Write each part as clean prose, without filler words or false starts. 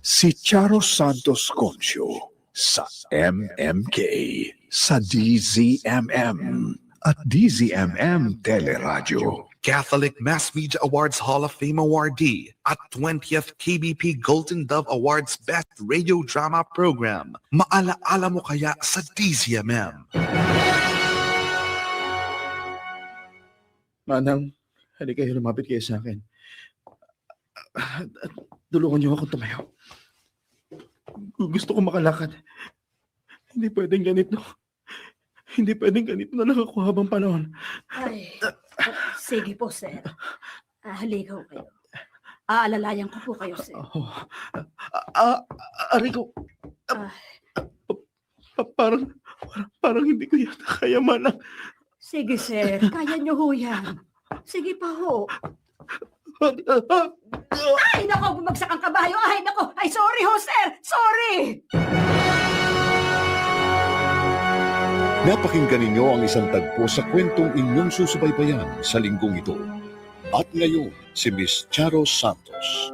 Si Charo Santos Concio sa MMK, sa DZMM at DZMM Teleradio. Catholic Mass Media Awards Hall of Fame awardee at 20th KBP Golden Dove Awards Best Radio Drama Program. Maalaala mo kaya sa DZMM? Manang, halika kayo, lumapit kayo sa akin. Tulungan niyo ako tumayo. Gusto ko makalakad. Hindi pwedeng ganito. Hindi pwedeng ganito na lang ako habang panahon. Ay, sige po, sir. Halika ho kayo. Aalalayan ko po kayo, sir. Aray ko. Parang hindi ko yata kaya, Manang. Sige, sir. Kaya niyo ho yan. Sige pa ho. Ay, nako, bumagsak ang kabayo. Ay, nako. Ay, sorry ho, sir. Sorry. Napakinggan ninyo ang isang tagpo sa kwentong inyong susubaybayan sa linggong ito. At ngayon, si Miss Charo Santos.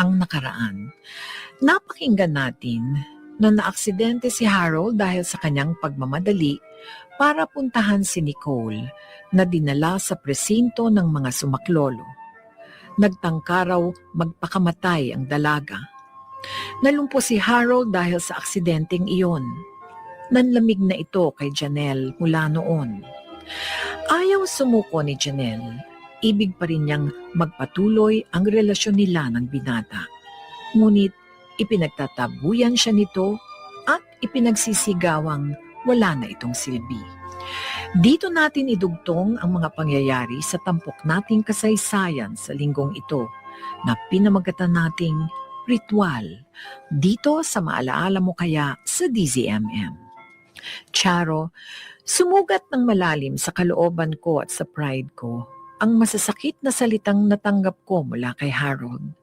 Ang nakaraan, napakinggan natin na naaksidente si Harold dahil sa kanyang pagmamadali para puntahan si Nicole na dinala sa presinto ng mga sumaklolo. Nagtangka raw magpakamatay ang dalaga. Nalumpo si Harold dahil sa aksidenteng iyon. Nanlamig na ito kay Janelle mula noon. Ayaw sumuko ni Janelle. Ibig pa rin niyang magpatuloy ang relasyon nila ng binata. Ngunit ipinagtatabuyan siya nito at ipinagsisigawang wala na itong silbi. Dito natin idugtong ang mga pangyayari sa tampok nating kasaysayan sa linggong ito na pinamagatan nating ritual dito sa Maalaala Mo Kaya sa DZMM. Charo, sumugat ng malalim sa kalooban ko at sa pride ko ang masasakit na salitang natanggap ko mula kay Harold.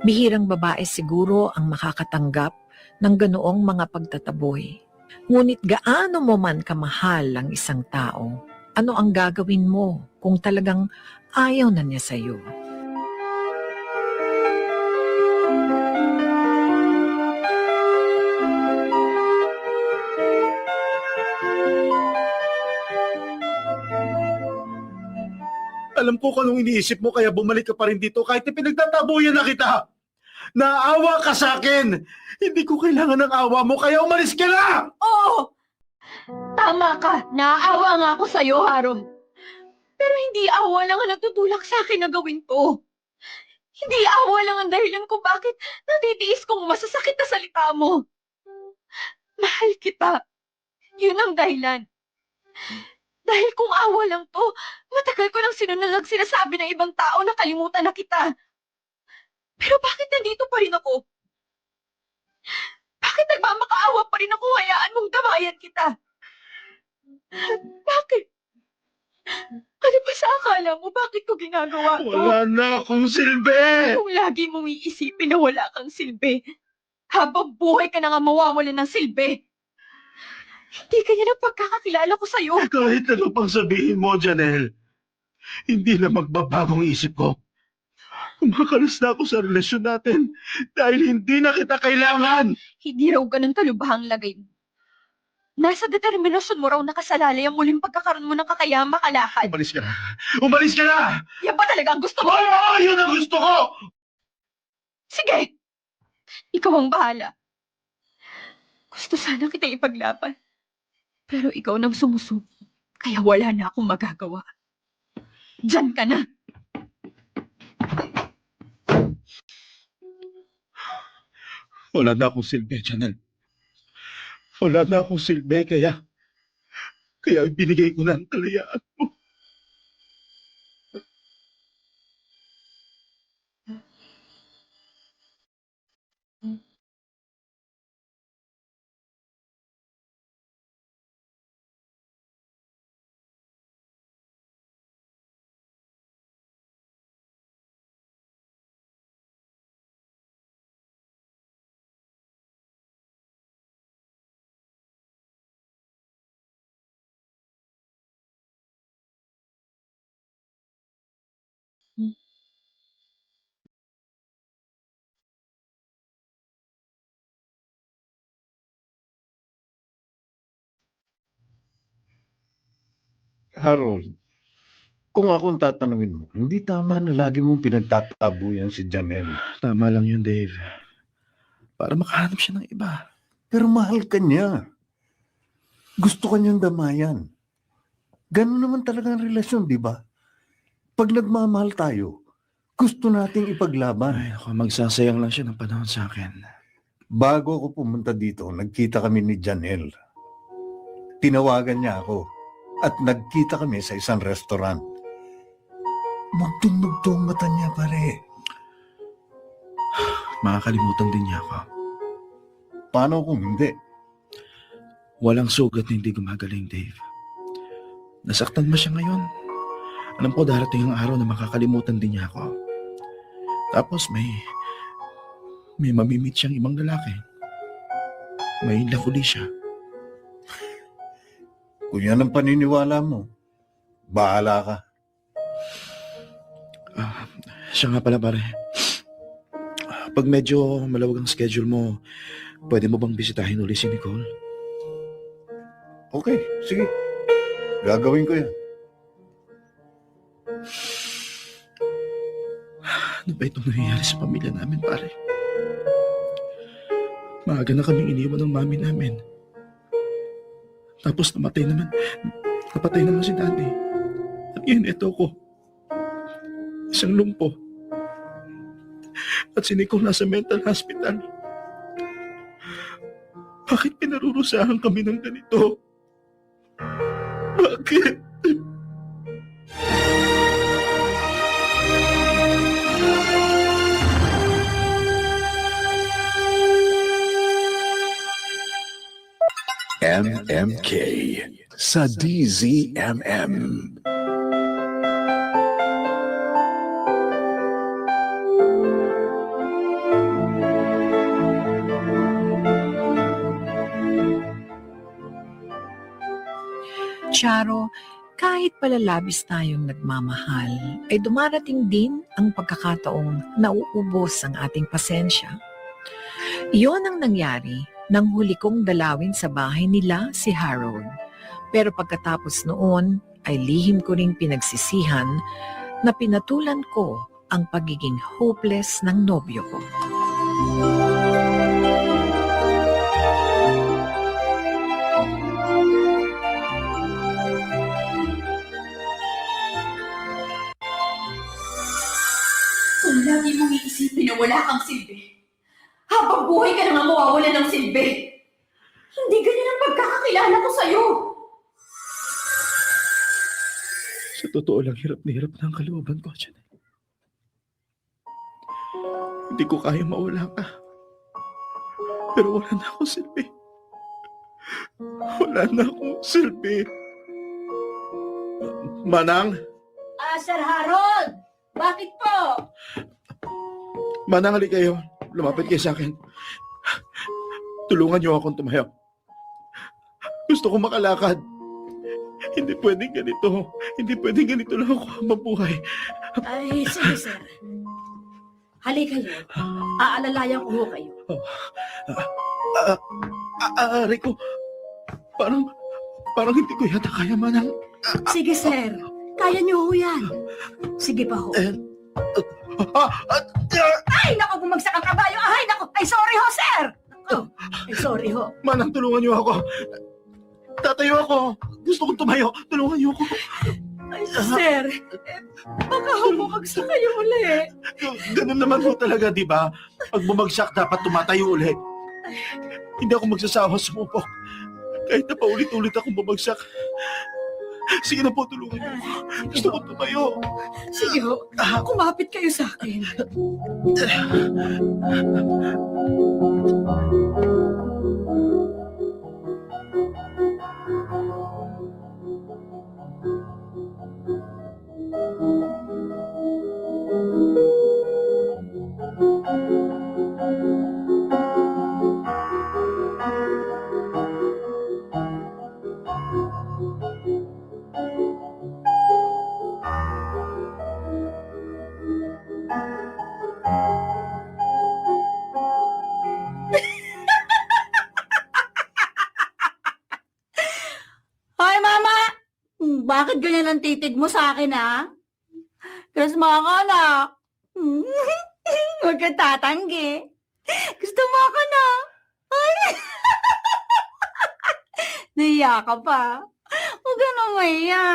Bihirang babae siguro ang makakatanggap ng ganoong mga pagtataboy. Ngunit gaano mo man kamahal ang isang tao, ano ang gagawin mo kung talagang ayaw na niya sa'yo? Alam ko kung anong iniisip mo kaya bumalik ka pa rin dito kahit pinagtatabuyan na kita. Naawa ka sa akin. Hindi ko kailangan ng awa mo kaya umalis ka na! Oo! Tama ka. Naaawa nga ako sa'yo, Harold. Pero hindi awa lang ang nagtutulak sa akin na gawin to. Hindi awa lang ang dahilan kung bakit natitiis kong masasakit na salita mo. Mahal kita. Yun ang dahilan. Dahil kung awa lang to, matagal ko nang sinunod sinasabi ng ibang tao na kalimutan na kita. Pero bakit nandito pa rin ako? Bakit nagmamakaawa pa rin ako hayaan mong damayan kita? Bakit? Ano ba sa akala mo? Bakit ko ginagawa to? Wala na akong silbi! Kung lagi mong iisipin na wala kang silbi, habang buhay ka na nga mawawalan ng silbi. Hindi kanya ng pagkakakilala ko sa'yo. Kahit ano pang sabihin mo, Janelle, hindi na magbabagong isip ko. Kumakalas na ako sa relasyon natin dahil hindi na kita kailangan. Hindi raw ganun kalubhang lagay mo. Nasa determinasyon mo raw nakasalalay ang muling pagkakaroon mo ng kakayahang makalakad. Umalis ka na! Umalis ka na! Yan ba talaga ang gusto mo? Oo, yun ang gusto ko! Sige! Ikaw ang bahala. Gusto sana kitang ipaglaban. Pero ikaw nang sumusuko. Kaya wala na akong magagawa. Diyan ka na! Wala na akong silbi, Janelle. Wala na akong silbi, kaya ibinigay ko na ang kalayaan mo. Harold, kung akong tatanungin mo, hindi tama na lagi mong pinagtatabuyan si Janelle. Tama lang yun, Dave. Para makahanap siya ng iba. Pero mahal ka niya. Gusto ka niyang damayan. Ganun naman talaga ang relasyon, di ba? Pag nagmamahal tayo, gusto nating ipaglaban. Ay, ako, magsasayang lang siya ng panahon sa akin. Bago ako pumunta dito, nagkita kami ni Janelle. Tinawagan niya ako at nagkita kami sa isang restaurant. Mugtong-mugtong mata niya, pare. Makakalimutan din niya ako. Paano kung hindi? Walang sugat na hindi gumagaling, Dave. Nasaktan mo siya ngayon. Alam ko darating ang araw na makakalimutan din niya ako. Tapos may mamimit siyang ibang lalaki. May love uli siya. Kung yan ang paniniwala mo, bahala ka. Siya nga pala, pare. Pag medyo malawag ang schedule mo, pwede mo bang bisitahin uli si Nicole? Okay, sige. Gagawin ko yan. Ano ba itong nangyayari sa pamilya namin, pare? Maaga na kaming iniwan ng mami namin. Tapos napatay naman si daddy. At ngayon ito ko. Isang lumpo. At si Nicole nasa mental hospital. Bakit pinarurusahan kami ng ganito? Bakit? MMK sa DZMM. Charo, kahit palalabis tayong nagmamahal, ay dumarating din ang pagkakataong nauubos ang ating pasensya. Iyon ang nangyari nang huli kong dalawin sa bahay nila si Harold. Pero pagkatapos noon ay lihim ko ring pinagsisihan na pinatulan ko ang pagiging hopeless ng nobyo ko. Kung lagi mong iisipin na wala kang silbi, habang buhay ka na nga mawawala ng silbi, hindi ganyan ang pagkakakilala ko sa'yo. Sa totoo lang, hirap na ang kalooban ko, Janelle. Hindi ko kaya mawala ka. Pero wala na akong silbi. Wala na akong silbi. Manang! Sir Harold! Bakit po? Manang, hali kayo. Lumapit kayo sa akin. Tulungan niyo akong tumayo. Gusto ko makalakad. Hindi pwedeng ganito. Hindi pwedeng ganito lang ako mabuhay. Ay, sige sir. Halika kayo. Aalalayan ko ho kayo. Rico, parang hindi ko yata kaya, Manang. Sige sir. Kaya niyo ho yan. Sige pa ho. Ay, naku, bumagsak ang kabayo. Ay, naku. Ay, sorry ho, sir. Oh, ay, sorry ho. Manang, tulungan niyo ako. Tatayo ako. Gusto kong tumayo. Tulungan niyo ako. Ay, sir. Baka ho bumagsak kayo uli. Ganun naman po talaga, di ba? Pag bumagsak, dapat tumatayo ulit. Hindi ako magsasawa sumubok. Kahit na paulit-ulit akong bumagsak. Sige na po, tulungan niyo ako. Gusto kong tumayo. Sige ho. Kumapit kayo sa akin. Bakit ganyan ang titig mo sa akin, ha? Tapos mga anak. Huwag kang tatanggi. Gusto mo ako na. Ay. Naiya ka pa. Huwag ka nang maiya.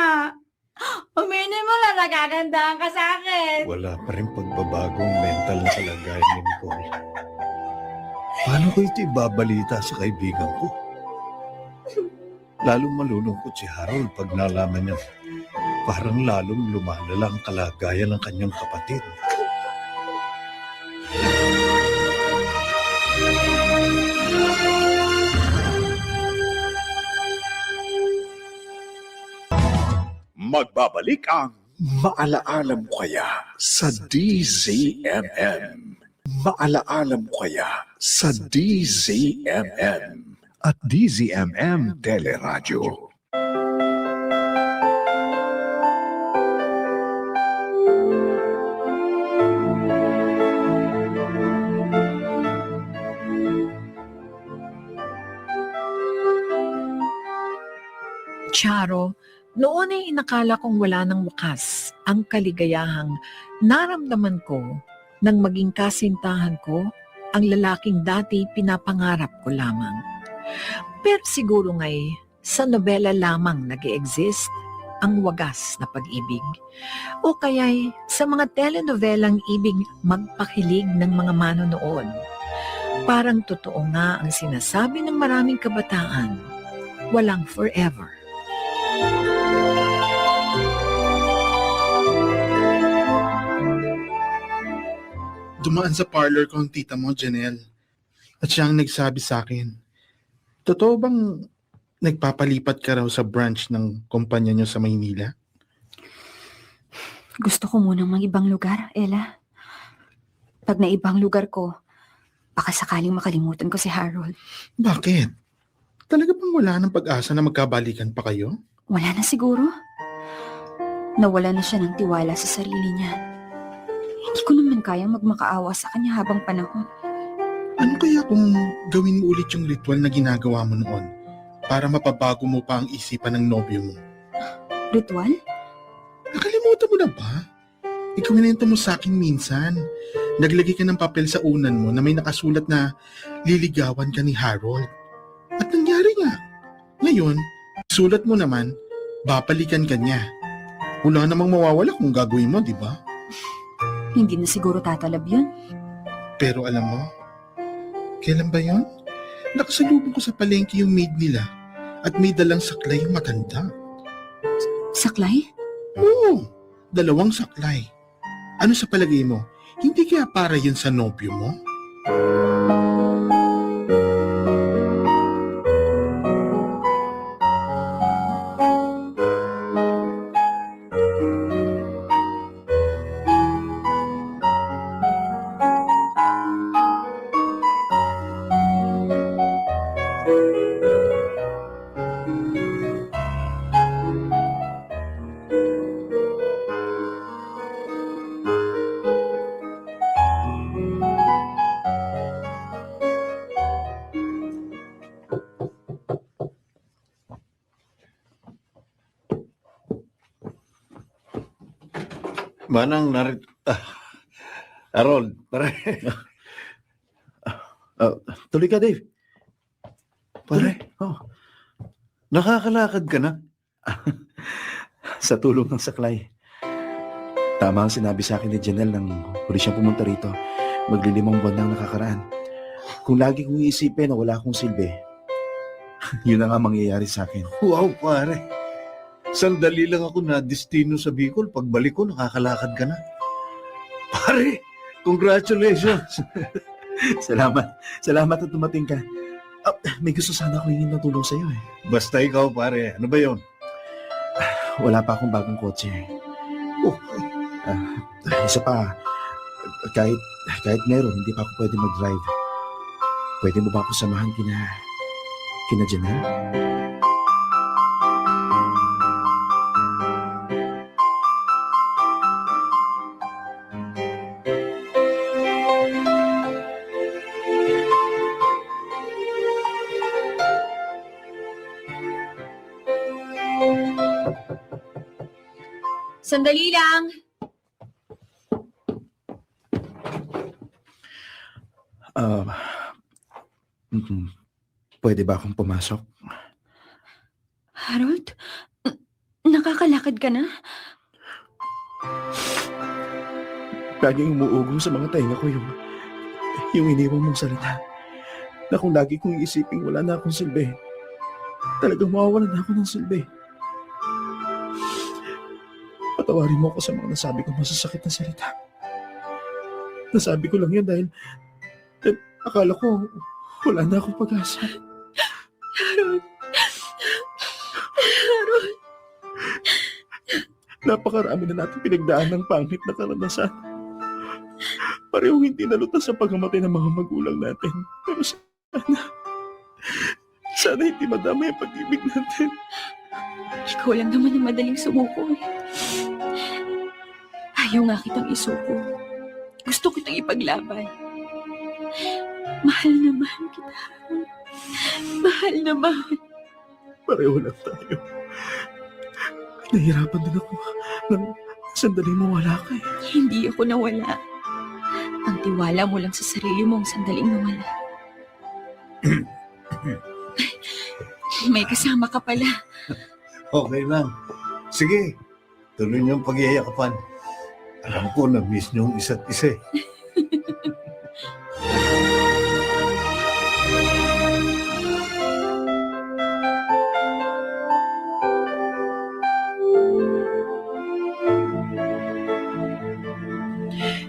Uminin mo lang, nagagandahan ka sa akin. Wala pa rin pagbabagong mental na kalagayan ni Nicole. Paano ko ito ibabalita sa kaibigan ko? Lalong malulungkot si Harold pag nalaman niya. Parang lalong lumalala ang kalagayan ng kanyang kapatid. Magbabalik ang Maalaala Mo Kaya sa DZMM. Maalaala Mo Kaya sa DZMM at DZMM Teleradyo. Charo, noon ay inakala kong wala ng wakas ang kaligayahang naramdaman ko nang maging kasintahan ko ang lalaking dati pinapangarap ko lamang. Pero siguro nga'y sa nobela lamang nag-e-exist ang wagas na pag-ibig. O kaya'y sa mga telenovelang ibig magpakilig ng mga manonood. Parang totoo nga ang sinasabi ng maraming kabataan, walang forever. Dumaan sa parlor ko ang tita mo, Janelle. At siya ang nagsabi sa akin, totoo bang nagpapalipat ka raw sa branch ng kumpanya niyo sa Maynila? Gusto ko munang mag-ibang lugar, Ella. Pag naibang lugar ko, baka sakaling makalimutan ko si Harold. Bakit? Talaga bang wala ng pag-asa na magkabalikan pa kayo? Wala na siguro. Nawala na siya ng tiwala sa sarili niya. Hindi ko naman kayang magmakaawa sa kanya habang panahon. Ano kaya kung gawin mo ulit yung ritual na ginagawa mo noon para mapabago mo pa ang isipan ng nobyo mo? Ritual? Nakalimutan mo na ba? Ikuminento mo sa akin minsan. Naglagay ka ng papel sa unan mo na may nakasulat na liligawan ka ni Harold. At nangyari nga. Ngayon, sulat mo naman, babalikan ka niya. Wala namang mawawala kung gagawin mo, di ba? Hindi na siguro tatalab yun. Pero alam mo, kailan ba yun? Nakasalubong ko sa palengke yung maid nila at may dalang saklay yung maganda. Saklay? Oo, 2 saklay. Ano sa palagay mo? Hindi kaya para yun sa nobyo mo? Manang Harold, pare. Tuloy ka, Dave. Pare, nakakalakad ka na? Sa tulong ng saklay. Tama ang sinabi sa akin ni Janelle nang huli siyang pumunta rito. Maglilimang buwan nang nakakaraan. Kung lagi kong iisipin na wala akong silbi, yun na nga mangyayari sa akin. Wow, pare. Sandali lang ako na destino sa Bicol. Pagbalik ko, nakakalakad ka na. Pare, congratulations. Salamat. Salamat at dumating ka. May gusto sana ako hingin ng tulong sa'yo eh. Basta ikaw, pare. Ano ba yon? Wala pa akong bagong kotse. Oh, Isa pa, kahit meron, hindi pa ako pwede mag-drive. Pwede mo ba ako samahan kina Janelle? Sandali lang. Ah, pwede ba akong pumasok? Harold, nakakalakad ka na? Laging umuugong sa mga tainga ko yung iniwang mong salita. Na kung lagi kong iisipin wala na akong silbi, talagang mawawalan na ako ng silbi. Patawarin mo ako sa mga nasabi kong masasakit na salita. Nasabi ko lang yun dahil akala ko wala na akong pag-asa. Harold. Harold. Napakarami na natin pinagdaan ng pangit na karanasan. Parehong hindi nalutas sa pagkamatay ng mga magulang natin. Pero sana hindi madamay ang pag-ibig natin. Ikaw lang naman ang madaling sumuko eh. Ayaw nga kitang isuko. Gusto kitang ipaglaban. Mahal na mahal kita, Harold. Mahal na mahal. Pareho lang tayo. Nahirapan din ako nang sandali mawala ka eh. Hindi ako nawala. Ang tiwala mo lang sa sarili mo ang sandaling nawala. May kasama ka pala. Okay lang. Sige, tuloy niyong pagyayakapan. Alam ko na miss niyong isa't isa eh.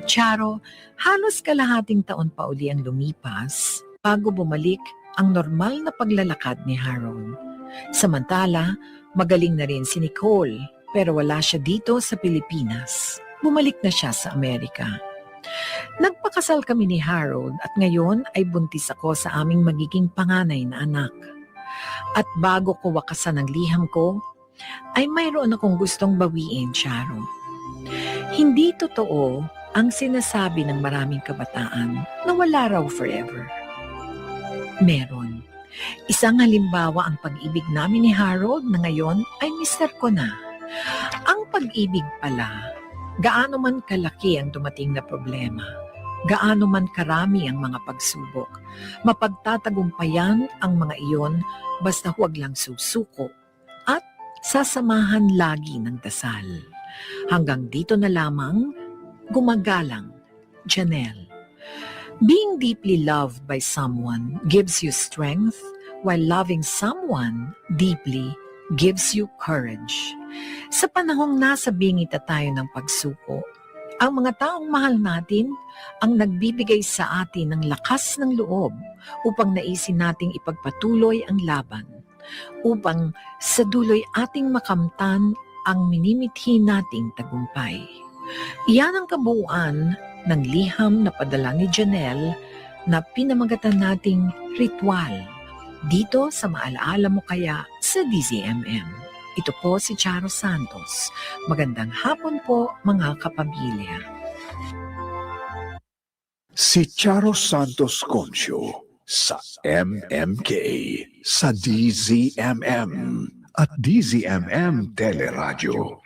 Charo, halos kalahating taon pa uli ang lumipas bago bumalik ang normal na paglalakad ni Harold. Samantala, magaling na rin si Nicole pero wala siya dito sa Pilipinas. Bumalik na siya sa Amerika. Nagpakasal kami ni Harold at ngayon ay buntis ako sa aming magiging panganay na anak. At bago ko wakasan ang liham ko, ay mayroon akong gustong bawiin, Charo. Hindi totoo ang sinasabi ng maraming kabataan na wala raw forever. Meron. Isang halimbawa ang pag-ibig namin ni Harold na ngayon ay mister ko na. Ang pag-ibig pala, gaano man kalaki ang dumating na problema, gaano man karami ang mga pagsubok, mapagtatagumpayan ang mga iyon basta huwag lang susuko at sasamahan lagi ng dasal. Hanggang dito na lamang, gumagalang, Janelle. Being deeply loved by someone gives you strength, while loving someone deeply gives you courage. Sa panahong nasa bingit tayo ng pagsuko, ang mga taong mahal natin ang nagbibigay sa atin ng lakas ng loob upang naisin nating ipagpatuloy ang laban, upang sa duloy ating makamtan ang minimithi nating tagumpay. Iyan ang kabuuan ng liham na padala ni Janelle na pinamagatan nating ritual dito sa Maalaala Mo Kaya sa DZMM. Ito po si Charo Santos. Magandang hapon po mga kapamilya. Si Charo Santos Concio sa MMK, sa DZMM at DZMM Teleradyo.